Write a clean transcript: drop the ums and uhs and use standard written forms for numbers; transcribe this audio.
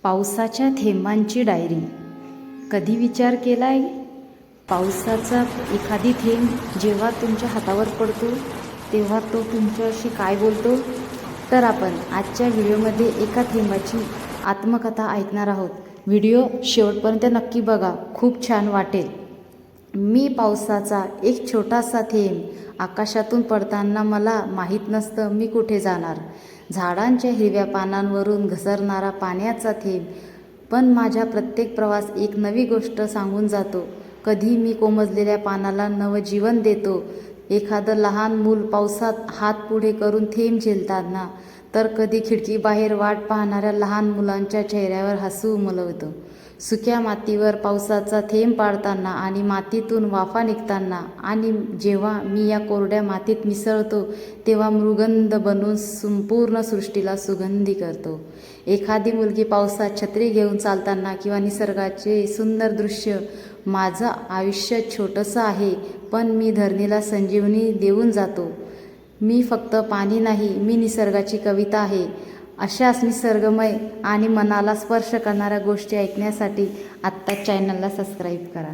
पावसाच्या थेंबांची डायरी. कधी विचार केला आहे पावसाचा एखादी थेंब जेव्हा तुमच्या हातावर पडतो तेव्हा तो तुमच्याशी काय बोलतो? तर आपण आजच्या व्हिडिओमध्ये एका थेंबाची आत्मकथा ऐकणार आहोत. व्हिडिओ शेवटपर्यंत नक्की बघा, खूप छान वाटेल. मी पावसाचा एक छोटासा थेंब. आकाशातून पडताना मला माहीत नसतं मी कुठे जाणार. झाडांच्या हिरव्या पानांवरून घसरणारा पाण्याचा थेंब. पण माझ्या प्रत्येक प्रवास एक नवी गोष्ट सांगून जातो. कधी मी कोमजलेल्या पानाला नवजीवन देतो. एखादं लहान मूल पावसात हात पुढे करून थेंब झेलताना, तर कधी खिडकीबाहेर वाट पाहणाऱ्या लहान मुलांच्या चेहऱ्यावर हसू उमलवतो. सुक्या मातीवर पावसाचा थेंब पाडताना आणि मातीतून वाफा निघताना, आणि जेव्हा मी या कोरड्या मातीत मिसळतो तेव्हा मृगंध बनून संपूर्ण सृष्टीला सुगंधी करतो. एखादी मुलगी पावसात छत्री घेऊन चालताना किंवा निसर्गाचे सुंदर दृश्य. माझं आयुष्य छोटंसं आहे, पण मी धरणीला संजीवनी देऊन जातो. मी फक्त पाणी नाही, मी निसर्गाची कविता आहे. अशाच निसर्गमय आणि मनाला स्पर्श करणाऱ्या गोष्टी ऐकण्यासाठी आत्ताच चॅनलला सबस्क्राईब करा.